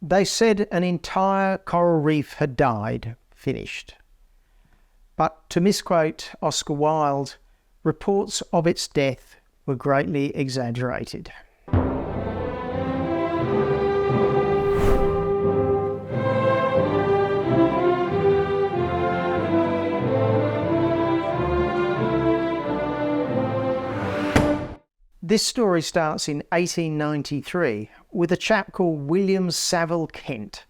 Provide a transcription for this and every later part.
They said an entire coral reef had died, finished. But to misquote Oscar Wilde, reports of its death were greatly exaggerated. This story starts in 1893 with a chap called William Saville Kent,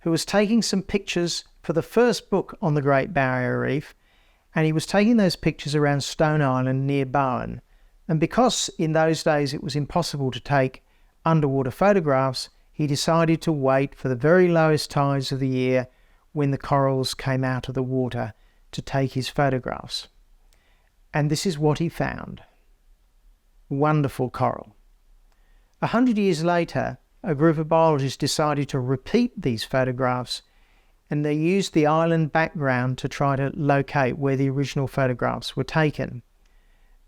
who was taking some pictures for the first book on the Great Barrier Reef, and he was taking those pictures around Stone Island near Bowen. And because in those days it was impossible to take underwater photographs, he decided to wait for the very lowest tides of the year when the corals came out of the water to take his photographs. And this is what he found. Wonderful coral. 100 years later, a group of biologists decided to repeat these photographs, and they used the island background to try to locate where the original photographs were taken.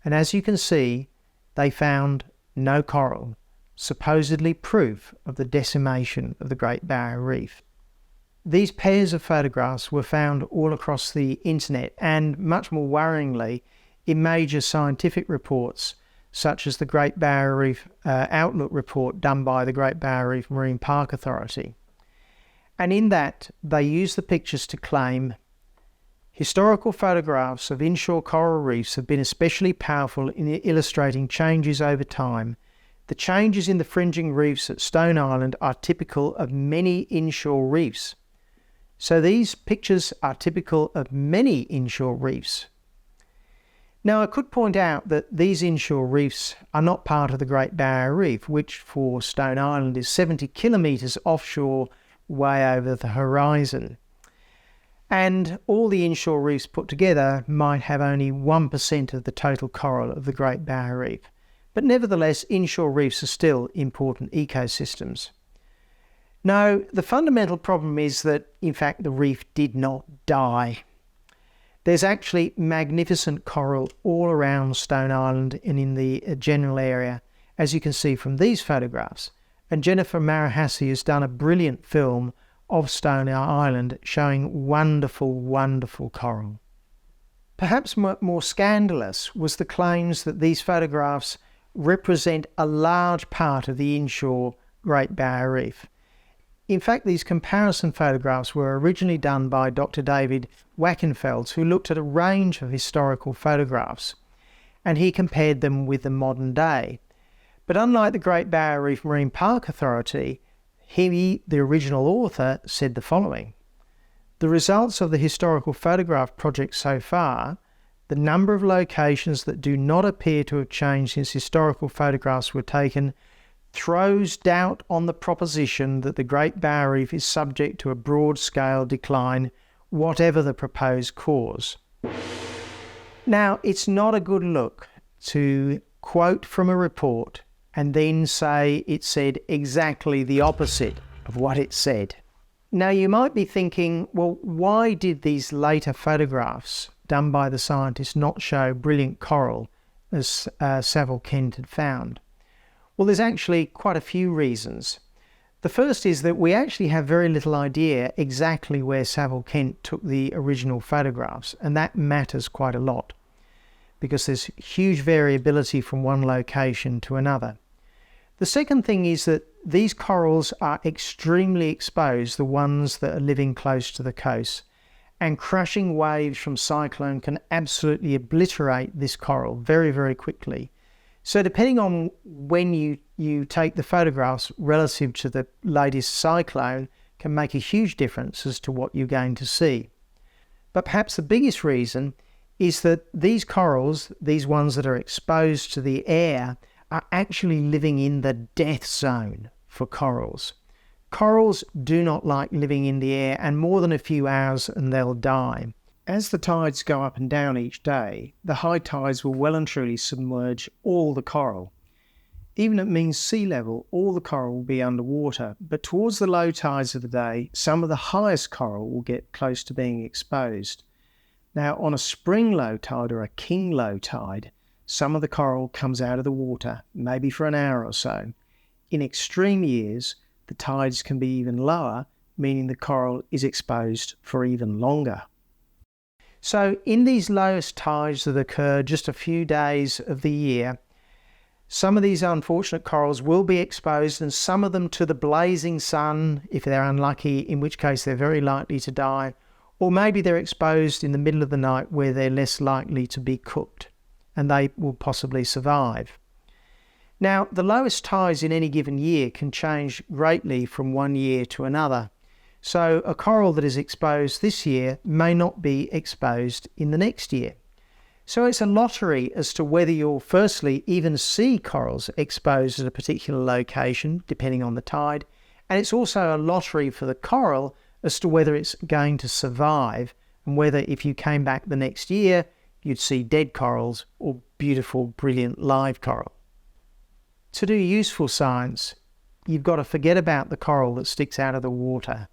And as you can see, they found no coral, supposedly proof of the decimation of the Great Barrier Reef. These pairs of photographs were found all across the internet and, much more worryingly, in major scientific reports such as the Great Barrier Reef Outlook report done by the Great Barrier Reef Marine Park Authority. And in that, they use the pictures to claim historical photographs of inshore coral reefs have been especially powerful in illustrating changes over time. The changes in the fringing reefs at Stone Island are typical of many inshore reefs. So these pictures are typical of many inshore reefs. Now, I could point out that these inshore reefs are not part of the Great Barrier Reef, which for Stone Island is 70 kilometres offshore, way over the horizon. And all the inshore reefs put together might have only 1% of the total coral of the Great Barrier Reef. But nevertheless, inshore reefs are still important ecosystems. No, the fundamental problem is that, in fact, the reef did not die. There's actually magnificent coral all around Stone Island and in the general area, as you can see from these photographs. And Jennifer Marahasi has done a brilliant film of Stone Island showing wonderful, wonderful coral. Perhaps more scandalous was the claims that these photographs represent a large part of the inshore Great Barrier Reef. In fact, these comparison photographs were originally done by Dr. David Wackenfels, who looked at a range of historical photographs, and he compared them with the modern day. But unlike the Great Barrier Reef Marine Park Authority, he, the original author, said the following: "The results of the historical photograph project so far, the number of locations that do not appear to have changed since historical photographs were taken, throws doubt on the proposition that the Great Barrier Reef is subject to a broad-scale decline, whatever the proposed cause." Now, it's not a good look to quote from a report and then say it said exactly the opposite of what it said. Now, you might be thinking, well, why did these later photographs done by the scientists not show brilliant coral as Saville Kent had found? Well, there's actually quite a few reasons. The first is that we actually have very little idea exactly where Saville Kent took the original photographs, and that matters quite a lot because there's huge variability from one location to another. The second thing is that these corals are extremely exposed, the ones that are living close to the coast, and crushing waves from cyclone can absolutely obliterate this coral very, very quickly. So depending on when you take the photographs relative to the latest cyclone can make a huge difference as to what you're going to see. But perhaps the biggest reason is that these corals, these ones that are exposed to the air, are actually living in the death zone for corals. Corals do not like living in the air, and more than a few hours and they'll die. As the tides go up and down each day, the high tides will well and truly submerge all the coral. Even at mean sea level, all the coral will be underwater, but towards the low tides of the day, some of the highest coral will get close to being exposed. Now, on a spring low tide or a king low tide, some of the coral comes out of the water, maybe for an hour or so. In extreme years, the tides can be even lower, meaning the coral is exposed for even longer. So in these lowest tides that occur just a few days of the year, some of these unfortunate corals will be exposed, and some of them to the blazing sun if they're unlucky, in which case they're very likely to die, or maybe they're exposed in the middle of the night where they're less likely to be cooked, and they will possibly survive. Now, the lowest tides in any given year can change greatly from one year to another. So a coral that is exposed this year may not be exposed in the next year. So it's a lottery as to whether you'll firstly even see corals exposed at a particular location, depending on the tide. And it's also a lottery for the coral as to whether it's going to survive, and whether if you came back the next year, you'd see dead corals or beautiful, brilliant live coral. To do useful science, you've got to forget about the coral that sticks out of the water.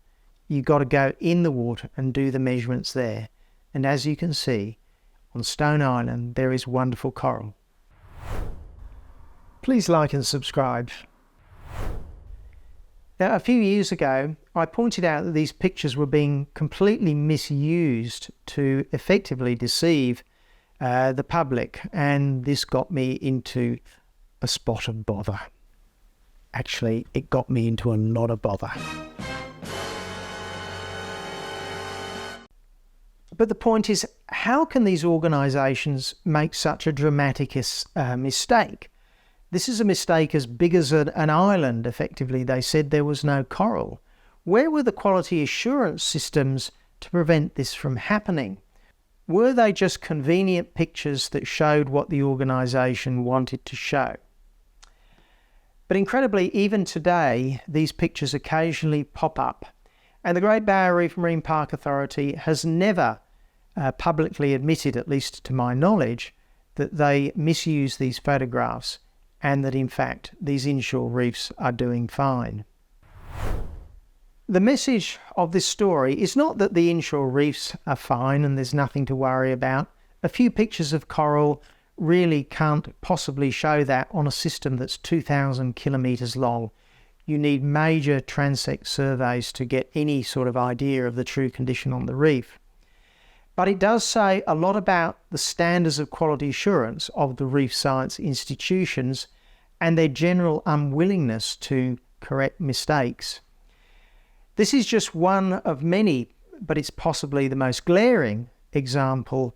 You've got to go in the water and do the measurements there. And as you can see, on Stone Island, there is wonderful coral. Please like and subscribe. Now, a few years ago, I pointed out that these pictures were being completely misused to effectively deceive the public, and this got me into a spot of bother. Actually, it got me into a lot of bother. But the point is, how can these organisations make such a dramatic mistake? This is a mistake as big as an island, effectively. They said there was no coral. Where were the quality assurance systems to prevent this from happening? Were they just convenient pictures that showed what the organisation wanted to show? But incredibly, even today, these pictures occasionally pop up. And the Great Barrier Reef Marine Park Authority has never publicly admitted, at least to my knowledge, that they misuse these photographs and that in fact these inshore reefs are doing fine. The message of this story is not that the inshore reefs are fine and there's nothing to worry about. A few pictures of coral really can't possibly show that on a system that's 2,000 kilometres long. You need major transect surveys to get any sort of idea of the true condition on the reef. But it does say a lot about the standards of quality assurance of the reef science institutions and their general unwillingness to correct mistakes. This is just one of many, but it's possibly the most glaring example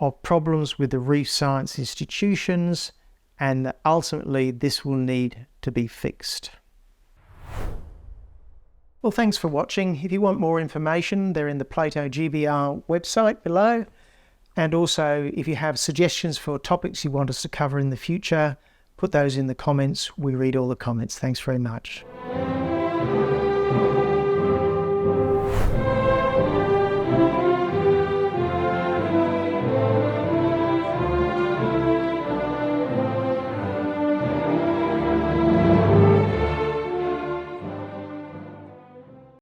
of problems with the reef science institutions, and that ultimately this will need to be fixed. Well, thanks for watching. If you want more information, they're in the Plato GBR website below. And also, if you have suggestions for topics you want us to cover in the future, put those in the comments. We read all the comments. Thanks very much.